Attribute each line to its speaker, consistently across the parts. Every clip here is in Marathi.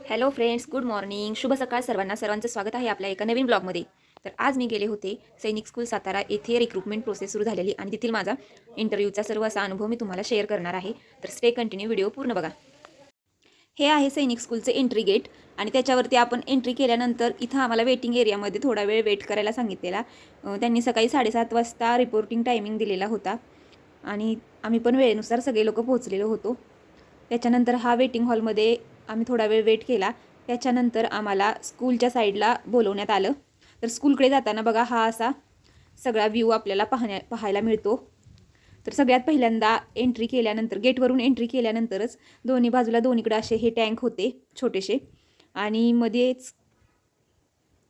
Speaker 1: हॅलो फ्रेंड्स, गुड मॉर्निंग, शुभ सकाळ सर्वांना. सर्वांचं स्वागत आहे आपल्या एका नवीन ब्लॉगमध्ये. तर आज मी गेले होते सैनिक स्कूल सातारा येथे रिक्रुटमेंट प्रोसेस सुरू झालेली आणि तेथील माझा इंटरव्ह्यूचा सर्व असा अनुभव मी तुम्हाला शेअर करणार आहे. तर स्टे कंटिन्यू, व्हिडिओ पूर्ण बघा. हे आहे सैनिक स्कूलचे एंट्री गेट आणि त्याच्यावरती आपण एंट्री केल्यानंतर इथं आम्हाला वेटिंग एरियामध्ये थोडा वेळ वेट करायला सांगितलेला. त्यांनी सकाळी 7:30 वाजता रिपोर्टिंग टायमिंग दिलेला होता आणि आम्ही पण वेळेनुसार सगळे लोक पोहोचलेलो होतो. त्याच्यानंतर हा वेटिंग हॉलमध्ये आम्ही थोडा वेळ वेट केला. त्याच्यानंतर आम्हाला स्कूलच्या साईडला बोलवण्यात आलं. तर स्कूलकडे जाताना बघा हा असा सगळा व्ह्यू आपल्याला पाहायला मिळतो. तर सगळ्यात पहिल्यांदा एंट्री केल्यानंतर गेटवरून एंट्री केल्यानंतरच दोन्ही बाजूला दोन्हीकडे असे हे टँक होते छोटेसे आणि मध्येच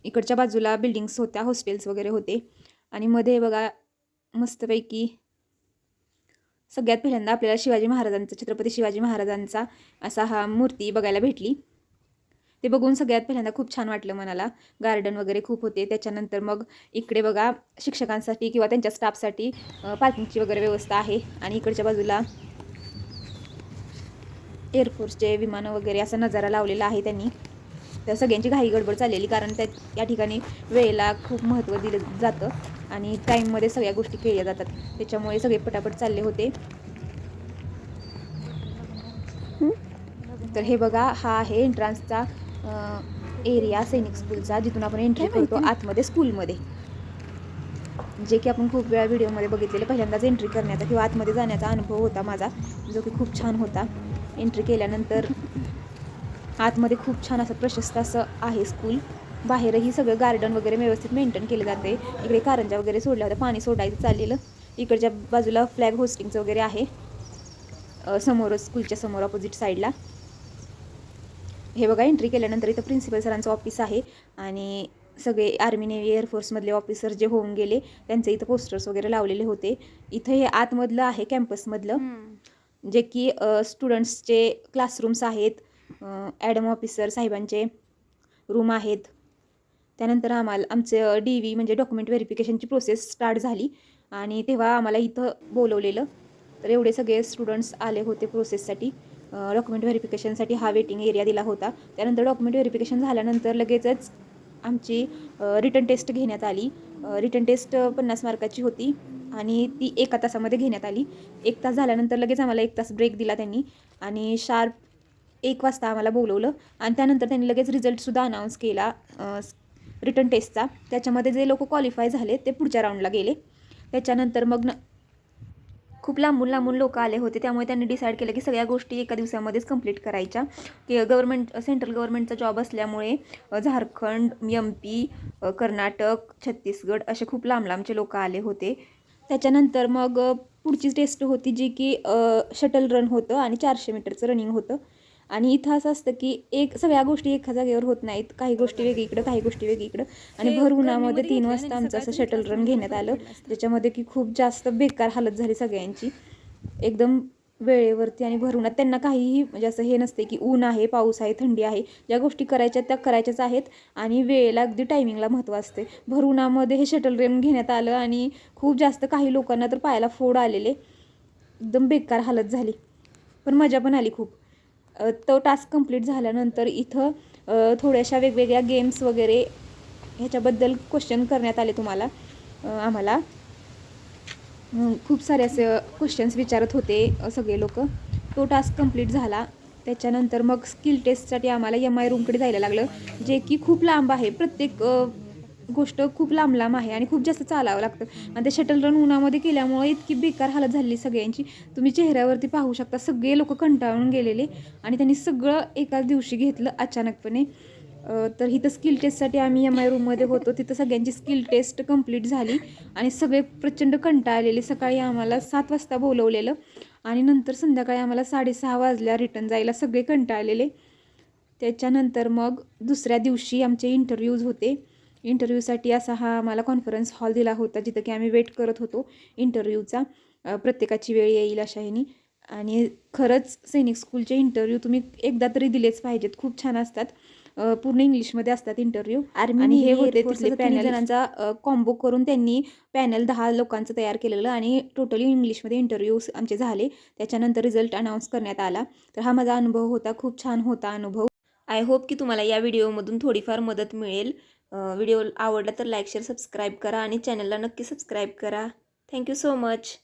Speaker 1: इकडच्या बाजूला बिल्डिंग्स होत्या, हॉस्टेल्स वगैरे होते आणि मध्ये बघा मस्तपैकी सगळ्यात पहिल्यांदा आपल्याला शिवाजी महाराजांचा, छत्रपती शिवाजी महाराजांचा असा हा मूर्ती बघायला भेटली. ते बघून सगळ्यात पहिल्यांदा खूप छान वाटलं मनाला. गार्डन वगैरे खूप होते. त्याच्यानंतर मग इकडे बघा शिक्षकांसाठी किंवा त्यांच्या स्टाफसाठी पार्किंगची वगैरे व्यवस्था आहे आणि इकडच्या बाजूला एअरफोर्सचे विमानं वगैरे असा नजारा लावलेला आहे त्यांनी. तर सगळ्यांची घाई गडबड चाललेली, कारण या ठिकाणी वेळेला खूप महत्त्व दिलं जातं आणि टाईममध्ये सगळ्या गोष्टी केल्या जातात. त्याच्यामुळे सगळे पटापट चालले होते. तर हे बघा हा आहे एंट्रान्सचा एरिया सैनिक स्कूलचा, जिथून आपण एंट्री करतो आतमध्ये स्कूलमध्ये, जे की आपण खूप वेळा व्हिडिओमध्ये बघितलेलं. पहिल्यांदाच एंट्री करण्याचा किंवा आतमध्ये जाण्याचा अनुभव होता माझा, जो की खूप छान होता. एंट्री केल्यानंतर आतमध्ये खूप छान असं प्रशस्त असं आहे स्कूल. बाहेरही सगळं गार्डन वगैरे व्यवस्थित मेंटेन केले जाते. इकडे कारंजा वगैरे सोडल्या होत्या, पाणी सोडायचं चाललेलं. इकडच्या बाजूला फ्लॅग होस्टिंगचं वगैरे आहे समोरच, स्कूलच्या समोर ऑपोजिट साईडला. हे बघा एंट्री केल्यानंतर इथं प्रिन्सिपल सरांचं ऑफिस आहे आणि सगळे आर्मी नेव्ही एअरफोर्समधले ऑफिसर जे होऊन गेले त्यांचे इथं पोस्टर्स वगैरे लावलेले होते. इथं हे आतमधलं आहे कॅम्पसमधलं, जे की स्टुडंट्सचे क्लासरूम्स आहेत, ॲडम ऑफिसर साहेबांचे रूम आहेत. त्यानंतर आमचे DV म्हणजे डॉक्युमेंट व्हेरिफिकेशनची प्रोसेस स्टार्ट झाली आणि तेव्हा आम्हाला इथं बोलवलेलं. तर एवढे सगळे स्टुडंट्स आले होते प्रोसेससाठी. डॉक्युमेंट व्हेरिफिकेशनसाठी हा वेटिंग एरिया दिला होता. त्यानंतर डॉक्युमेंट व्हेरिफिकेशन झाल्यानंतर लगेचच आमची रिटन टेस्ट घेण्यात आली. रिटन टेस्ट 50 मार्काची होती आणि ती 1 तासामध्ये घेण्यात आली. 1 तास झाल्यानंतर लगेच आम्हाला 1 तास ब्रेक दिला त्यांनी आणि शार्प 1 वाजता आम्हाला बोलवलं आणि त्यानंतर त्यांनी लगेच रिझल्टसुद्धा अनाऊन्स केला रिटन टेस्टचा. त्याच्यामध्ये जे लोक क्वालिफाय झाले ते पुढच्या राऊंडला गेले. त्याच्यानंतर मग खूप लांबून लांबून लोक आले होते, त्यामुळे त्यांनी डिसाईड केलं की सगळ्या गोष्टी एका दिवसामध्येच कंप्लीट करायच्या. की सेंट्रल गव्हर्नमेंटचा जॉब असल्यामुळे झारखंड, MP, कर्नाटक, छत्तीसगड असे खूप लांब लांबचे लोक आले होते. त्याच्यानंतर मग पुढची टेस्ट होती, जी की शटल रन होतं आणि 400 मीटरचं रनिंग होतं. आणि इथं असं असतं की सगळ्या गोष्टी एका जागेवर होत नाहीत, काही गोष्टी वेगळीकडं, काही गोष्टी वेगळीकडं. आणि भर उन्हामध्ये 3 वाजता आमचं असं शटल रन घेण्यात आलं, ज्याच्यामध्ये की खूप जास्त बेकार हालत झाली सगळ्यांची, एकदम वेळेवरती आणि भर उन्हात. त्यांना काहीही म्हणजे असं हे नसते की ऊन आहे, पाऊस आहे, थंडी आहे, ज्या गोष्टी करायच्या त्या करायच्याच आहेत आणि वेळेला अगदी टायमिंगला महत्त्व असते. भर उन्हामध्ये हे शटल रन घेण्यात आलं आणि खूप जास्त काही लोकांना तर पायाला फोड आलेले, एकदम बेकार हालत झाली, पण मजा पण आली खूप. तो टास्क कंप्लीट झाल्यानंतर इथं थोड्याशा वेगवेगळ्या गेम्स वगैरे ह्याच्याबद्दल क्वेश्चन करण्यात आले आम्हाला. खूप सारे असे क्वेश्चन्स विचारत होते सगळे लोक. तो टास्क कंप्लीट झाला. त्याच्यानंतर मग स्किल टेस्टसाठी आम्हाला MI रूमकडे जायला लागलं, जे की खूप लांब आहे. प्रत्येक गोष्ट खूप लांब लांब आहे आणि खूप जास्त चालावं लागतं आणि ते शटल रन उन्हामध्ये केल्यामुळे इतकी बेकार हालत झाली सगळ्यांची. तुम्ही चेहऱ्यावरती पाहू शकता, सगळे लोक कंटाळून गेलेले आणि त्यांनी सगळं एकाच दिवशी घेतलं अचानकपणे. तर इथं स्किल टेस्टसाठी आम्ही MI रूममध्ये होतो. तिथं सगळ्यांची स्किल टेस्ट कंप्लीट झाली आणि सगळे प्रचंड कंटाळलेले. सकाळी आम्हाला 7 वाजता बोलवलेलं आणि नंतर संध्याकाळी आम्हाला 6:30 वाजल्या रिटर्न जायला, सगळे कंटाळलेले. त्याच्यानंतर मग दुसऱ्या दिवशी आमचे इंटरव्ह्यूज होते. इंटरव्ह्यूसाठी असा हा आम्हाला कॉन्फरन्स हॉल दिला होता, जिथं की आम्ही वेट करत होतो इंटरव्ह्यूचा. प्रत्येकाची वेळ येईल अशा ह्यानी. आणि खरंच सैनिक स्कूलचे इंटरव्ह्यू तुम्ही एकदा तरी दिलेच पाहिजेत, खूप छान असतात. पूर्ण इंग्लिशमध्ये असतात इंटरव्ह्यू. आणि हे होते तिथले पॅनल जणांचा कॉम्बो करून त्यांनी पॅनल 10 लोकांचं तयार केलेलं आणि टोटली इंग्लिशमध्ये इंटरव्ह्यूज आमचे झाले. त्याच्यानंतर रिझल्ट अनाऊन्स करण्यात आला. तर हा माझा अनुभव होता, खूप छान होता अनुभव. आय होप की तुम्हाला या व्हिडिओमधून थोडीफार मदत मिळेल. व्हिडिओ आवडला तर लाईक शेअर सबस्क्राईब करा आणि चॅनलला नक्की सबस्क्राईब करा. Thank you so much.